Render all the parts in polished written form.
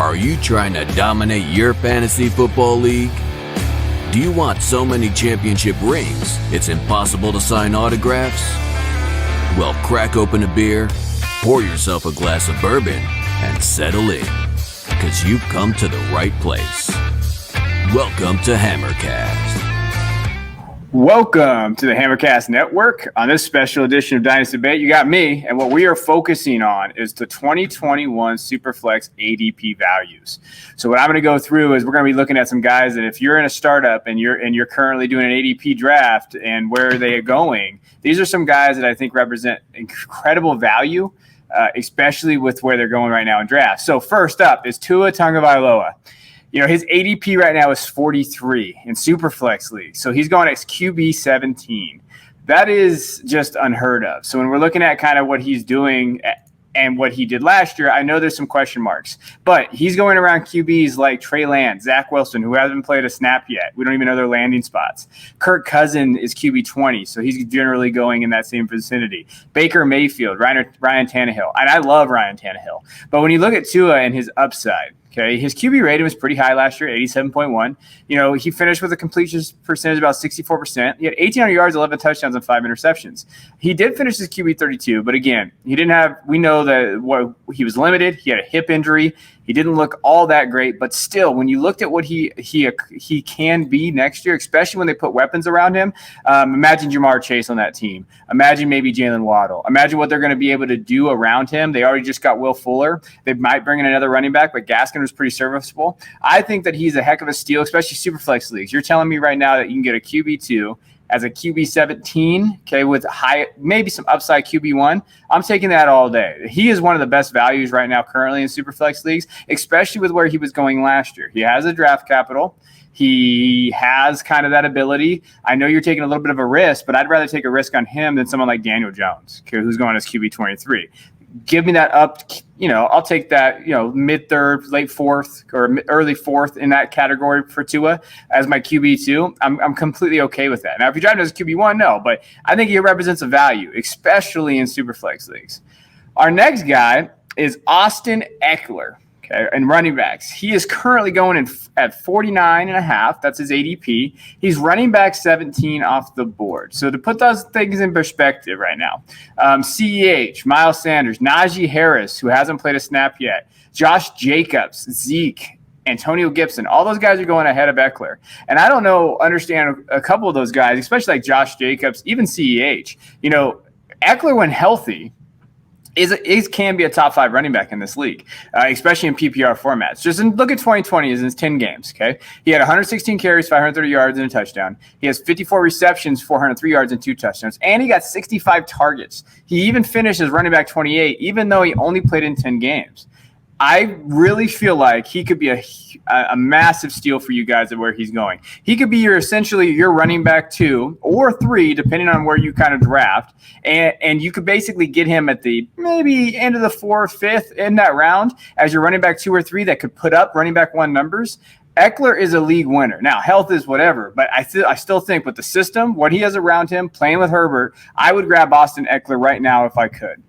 Are you trying to dominate your fantasy football league? Do you want so many championship rings it's impossible to sign autographs? Well, crack open a beer, pour yourself a glass of bourbon, and settle in, because you've come to the right place. Welcome to Hammercast. Welcome to the Hammercast Network. On this special edition of Dynasty Debate, you got me, and what we are focusing on is the 2021 Superflex ADP values. So what I'm going to go through is we're going to be looking at some guys that if you're in a startup and you're currently doing an ADP draft and where they are going, these are some guys that I think represent incredible value, especially with where they're going right now in drafts. So first up is Tua Tagovailoa. You know, his ADP right now is 43 in Superflex League. So he's going as QB 17. That is just unheard of. So when we're looking at kind of what he's doing and what he did last year, I know there's some question marks. But he's going around QBs like Trey Lance, Zach Wilson, who hasn't played a snap yet. We don't even know their landing spots. Kirk Cousins is QB 20, so he's generally going in that same vicinity. Baker Mayfield, Ryan Tannehill. And I love Ryan Tannehill. But when you look at Tua and his upside, okay, his QB rating was pretty high last year, 87.1. You know, he finished with a completion percentage about 64%. He had 1,800 yards, 11 touchdowns, and 5 interceptions. He did finish his QB 32, but again, he didn't have. We know that he was limited. He had a hip injury. He didn't look all that great, but still, when you looked at what he can be next year, especially when they put weapons around him, imagine Jamar Chase on that team. Imagine maybe Jalen Waddle. Imagine what they're going to be able to do around him. They already just got Will Fuller. They might bring in another running back, but Gaskin was pretty serviceable. I think that he's a heck of a steal, especially Superflex leagues. You're telling me right now that you can get a QB2 as a QB 17, okay, with high, maybe some upside QB1. I'm taking that all day. He is one of the best values right now currently in Superflex leagues, especially with where he was going last year. He has a draft capital. He has kind of that ability. I know you're taking a little bit of a risk, but I'd rather take a risk on him than someone like Daniel Jones, okay, who's going as QB 23. Give me that up, I'll take that, mid-third, late fourth, or early fourth in that category for Tua as my QB2. I'm completely okay with that. Now, if you drive him as a QB1, no, but I think he represents a value, especially in Superflex leagues. Our next guy is Austin Eckler. Okay, and running backs. He is currently going at 49.5. That's his ADP. He's running back 17 off the board. So to put those things in perspective right now, CEH, Miles Sanders, Najee Harris, who hasn't played a snap yet, Josh Jacobs, Zeke, Antonio Gibson, all those guys are going ahead of Eckler. And I don't understand a couple of those guys, especially like Josh Jacobs, even CEH. Eckler, when healthy, can be a top 5 running back in this league, especially in PPR formats. Just look at 2020 as his 10 games, okay? He had 116 carries, 530 yards, and a touchdown. He has 54 receptions, 403 yards, and 2 touchdowns. And he got 65 targets. He even finished as running back 28, even though he only played in 10 games. I really feel like he could be a massive steal for you guys at where he's going. He could be essentially your running back 2 or 3, depending on where you kind of draft. And you could basically get him at the maybe end of the 4th, 5th in that round as your running back 2 or 3 that could put up running back 1 numbers. Eckler is a league winner. Now, health is whatever, but I still think with the system, what he has around him, playing with Herbert, I would grab Austin Eckler right now if I could.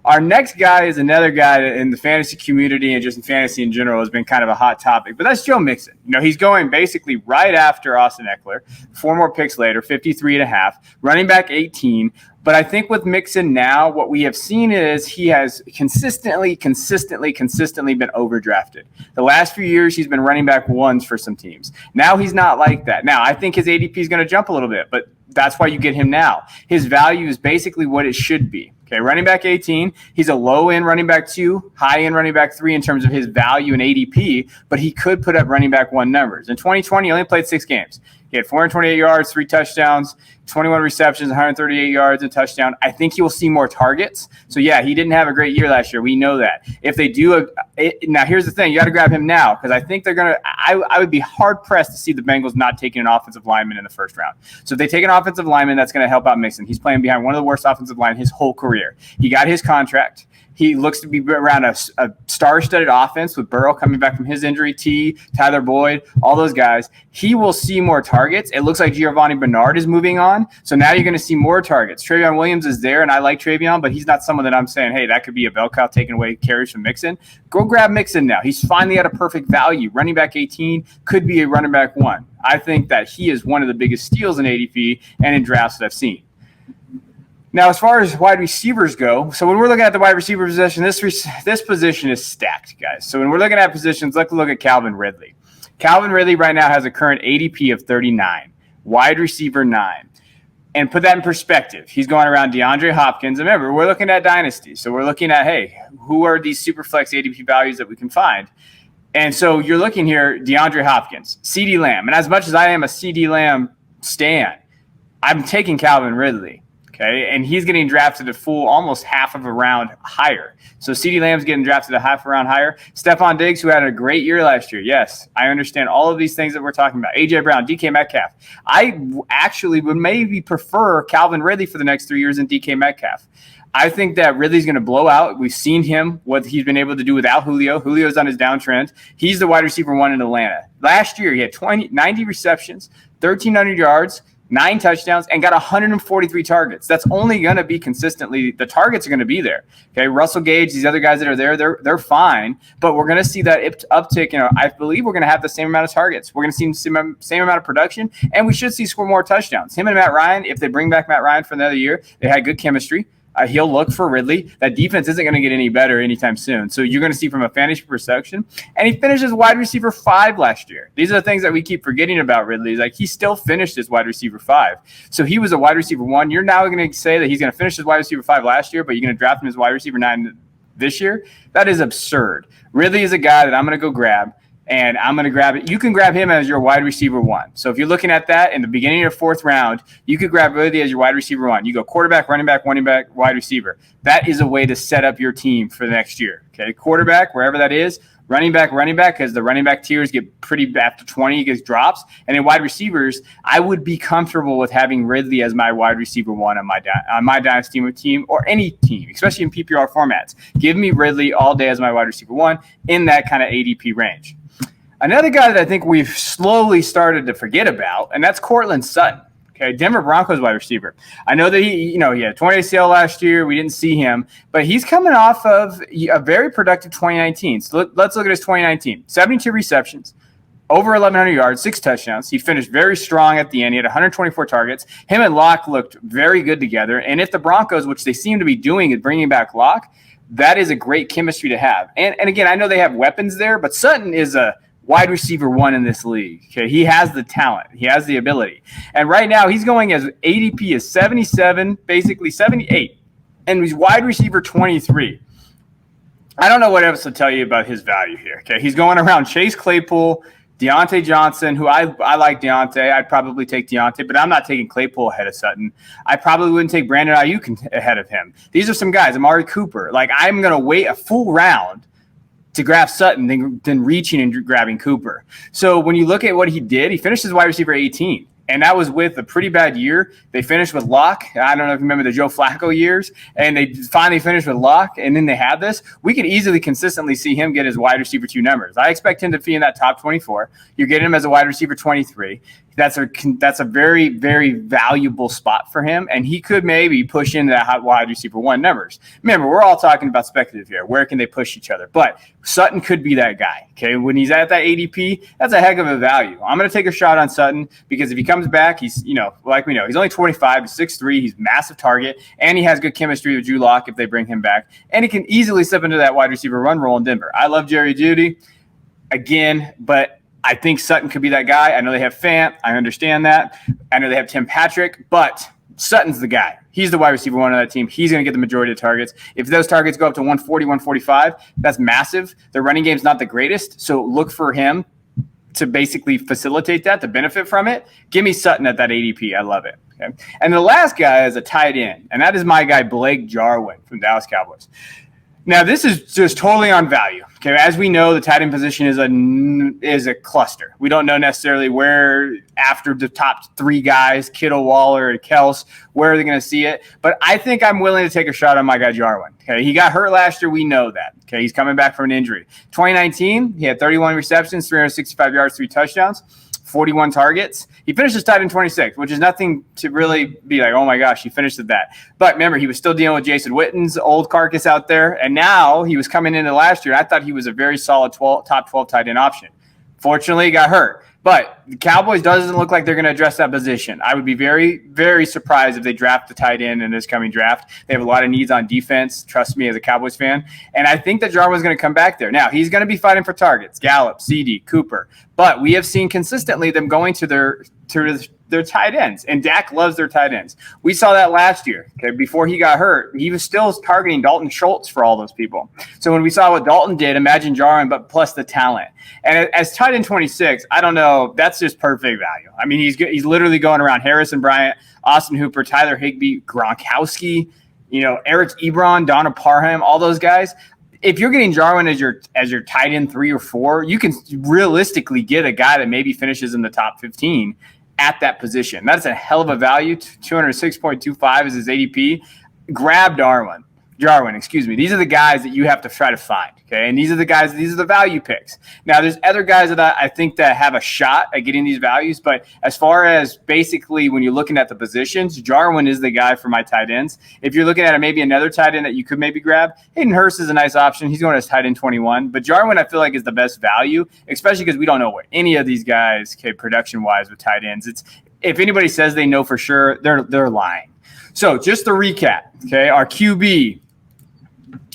Our next guy is another guy that in the fantasy community and just in fantasy in general has been kind of a hot topic, but that's Joe Mixon. He's going basically right after Austin Eckler, 4 more picks later, 53.5, running back 18. But I think with Mixon now, what we have seen is he has consistently been overdrafted. The last few years, he's been running back 1s for some teams. Now he's not like that. Now, I think his ADP is going to jump a little bit, but that's why you get him now. His value is basically what it should be. Okay, running back 18. He's a low-end running back 2, high-end running back 3 in terms of his value in ADP, but he could put up running back 1 numbers. In 2020, he only played 6 games. He had 428 yards, 3 touchdowns, 21 receptions, 138 yards, and touchdown. I think he will see more targets. So, yeah, he didn't have a great year last year. We know that. If they do now here's the thing. You got to grab him now because I think they're going to – I would be hard-pressed to see the Bengals not taking an offensive lineman in the first round. So if they take an offensive lineman, that's going to help out Mixon. He's playing behind one of the worst offensive line his whole career. He got his contract. He looks to be around a star-studded offense with Burrow coming back from his injury, Tyler Boyd, all those guys. He will see more targets. It looks like Giovanni Bernard is moving on. So now you're going to see more targets. Travion Williams is there, and I like Travion, but he's not someone that I'm saying, hey, that could be a bell cow taking away carries from Mixon. Go grab Mixon now. He's finally at a perfect value. Running back 18 could be a running back 1. I think that he is one of the biggest steals in ADP and in drafts that I've seen. Now, as far as wide receivers go, so when we're looking at the wide receiver position, this position is stacked, guys. So when we're looking at positions, let's look at Calvin Ridley. Calvin Ridley right now has a current ADP of 39, wide receiver 9. And put that in perspective. He's going around DeAndre Hopkins. And remember, we're looking at Dynasty. So we're looking at, hey, who are these Superflex ADP values that we can find? And so you're looking here, DeAndre Hopkins, CeeDee Lamb. And as much as I am a CeeDee Lamb stan, I'm taking Calvin Ridley. Okay, and he's getting drafted a full almost half of a round higher. So CeeDee Lamb's getting drafted a half a round higher. Stephon Diggs, who had a great year last year. Yes, I understand all of these things that we're talking about. A.J. Brown, DK Metcalf. I actually would maybe prefer Calvin Ridley for the next 3 years than DK Metcalf. I think that Ridley's going to blow out. We've seen him, what he's been able to do without Julio. Julio's on his downtrend. He's the wide receiver 1 in Atlanta. Last year, he had 90 receptions, 1,300 yards, 9 touchdowns, and got 143 targets. That's only going to be consistently. The targets are going to be there. Okay, Russell Gage, these other guys that are there, they're fine. But we're going to see that uptick. I believe we're going to have the same amount of targets. We're going to see the same amount of production, and we should see score more touchdowns. Him and Matt Ryan, if they bring back Matt Ryan for another year, they had good chemistry. He'll look for Ridley. That defense isn't going to get any better anytime soon. So you're going to see from a fantasy perception. And he finished as wide receiver 5 last year. These are the things that we keep forgetting about Ridley. Like, he still finished as wide receiver 5. So he was a wide receiver 1. You're now going to say that he's going to finish as wide receiver 5 last year, but you're going to draft him as wide receiver 9 this year? That is absurd. Ridley is a guy that I'm going to go grab. And I'm going to grab it. You can grab him as your wide receiver 1. So if you're looking at that in the beginning of 4th round, you could grab Ridley as your wide receiver 1. You go quarterback, running back, wide receiver. That is a way to set up your team for the next year. Okay, quarterback, wherever that is. Running back, because the running back tiers get pretty after 20, it gets drops. And in wide receivers, I would be comfortable with having Ridley as my wide receiver 1 on my Dynasty team or any team, especially in PPR formats. Give me Ridley all day as my wide receiver 1 in that kind of ADP range. Another guy that I think we've slowly started to forget about, and that's Cortland Sutton. Okay, Denver Broncos wide receiver. I know that he had 20 ACL last year. We didn't see him, but he's coming off of a very productive 2019. So let's look at his 2019. 72 receptions, over 1,100 yards, 6 touchdowns. He finished very strong at the end. He had 124 targets. Him and Locke looked very good together. And if the Broncos, which they seem to be doing, is bringing back Locke, that is a great chemistry to have. And again, I know they have weapons there, but Sutton is a wide receiver 1 in this league. Okay, he has the talent. He has the ability. And right now he's going as ADP is 77, basically 78. And he's wide receiver 23. I don't know what else to tell you about his value here. Okay, he's going around Chase Claypool, Deontay Johnson, who I like Deontay. I'd probably take Deontay, but I'm not taking Claypool ahead of Sutton. I probably wouldn't take Brandon Ayuk ahead of him. These are some guys, Amari Cooper. Like, I'm going to wait a full round to grab Sutton than reaching and grabbing Cooper. So when you look at what he did, he finished as wide receiver 18. And that was with a pretty bad year. They finished with Locke. I don't know if you remember the Joe Flacco years. And they finally finished with Locke, and then they had this. We could easily consistently see him get his wide receiver 2 numbers. I expect him to be in that top 24. You're getting him as a wide receiver 23. That's a very, very valuable spot for him, and he could maybe push into that hot wide receiver 1 numbers. Remember, we're all talking about speculative here. Where can they push each other? But Sutton could be that guy. Okay, when he's at that ADP, that's a heck of a value. I'm going to take a shot on Sutton because if he comes back, he's like we know, he's only 25, he's 6'3", he's massive target, and he has good chemistry with Drew Lock if they bring him back, and he can easily step into that wide receiver run role in Denver. I love Jerry Jeudy again, but I think Sutton could be that guy. I know they have Fant. I understand that. I know they have Tim Patrick, but Sutton's the guy. He's the wide receiver 1 on that team. He's going to get the majority of targets. If those targets go up to 140, 145, that's massive. The running game's not the greatest, so look for him to basically facilitate that, to benefit from it. Give me Sutton at that ADP. I love it. Okay? And the last guy is a tight end, and that is my guy Blake Jarwin from Dallas Cowboys. Now, this is just totally on value. Okay, as we know, the tight end position is a cluster. We don't know necessarily where, after the top three guys, Kittle, Waller, and Kels, where they're going to see it. But I think I'm willing to take a shot on my guy Jarwin. Okay, he got hurt last year. We know that. Okay, he's coming back from an injury. 2019, he had 31 receptions, 365 yards, 3 touchdowns. 41 targets. He finished his tight end 26, which is nothing to really be like, oh my gosh, he finished at that. But remember, he was still dealing with Jason Witten's old carcass out there. And now he was coming into last year. I thought he was a very solid top 12 tight end option. Fortunately, he got hurt. But the Cowboys doesn't look like they're going to address that position. I would be very, very surprised if they draft the tight end in this coming draft. They have a lot of needs on defense, trust me, as a Cowboys fan. And I think that Jarwin's going to come back there. Now, he's going to be fighting for targets, Gallup, CD, Cooper. But we have seen consistently them going to their tight ends. And Dak loves their tight ends. We saw that last year. Okay, before he got hurt, he was still targeting Dalton Schultz for all those people. So when we saw what Dalton did, imagine Jarwin, but plus the talent. And as tight end 26, I don't know, that's just perfect value. I mean, he's literally going around Harrison Bryant, Austin Hooper, Tyler Higbee, Gronkowski, Eric Ebron, Donna Parham, all those guys. If you're getting Jarwin as your tight end 3 or 4, you can realistically get a guy that maybe finishes in the top 15 at that position. That's a hell of a value. 206.25 is his ADP. Grab Jarwin. These are the guys that you have to try to find. Okay. And these are the value picks. Now, there's other guys that I think that have a shot at getting these values. But as far as basically when you're looking at the positions, Jarwin is the guy for my tight ends. If you're looking at maybe another tight end that you could maybe grab, Hayden Hurst is a nice option. He's going as tight end 21. But Jarwin, I feel like, is the best value, especially because we don't know what any of these guys, production-wise with tight ends. If anybody says they know for sure, they're lying. So just to recap, okay, our QB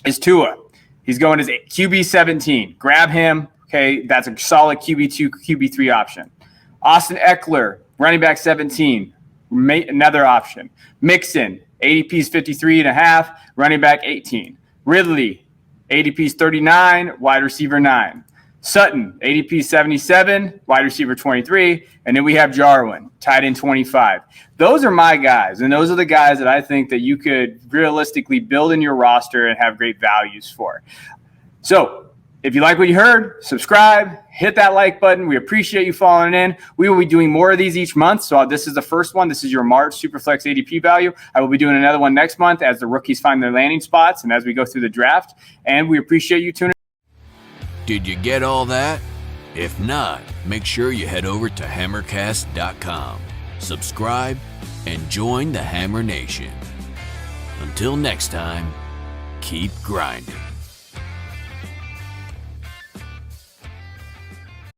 is Tua. He's going as QB 17. Grab him. Okay, that's a solid QB2, QB3 option. Austin Eckler, running back 17. Another option. Mixon, ADP is 53.5, running back 18. Ridley, ADP is 39, wide receiver 9. Sutton, ADP 77, wide receiver 23. And then we have Jarwin, tight end 25. Those are my guys, and those are the guys that I think that you could realistically build in your roster and have great values for. So if you like what you heard, subscribe, hit that like button. We appreciate you following in. We will be doing more of these each month. So this is the first one. This is your March Superflex ADP value. I will be doing another one next month as the rookies find their landing spots and as we go through the draft. And we appreciate you tuning in. Did you get all that? If not, make sure you head over to hammercast.com, subscribe, and join the Hammer Nation. Until next time, keep grinding.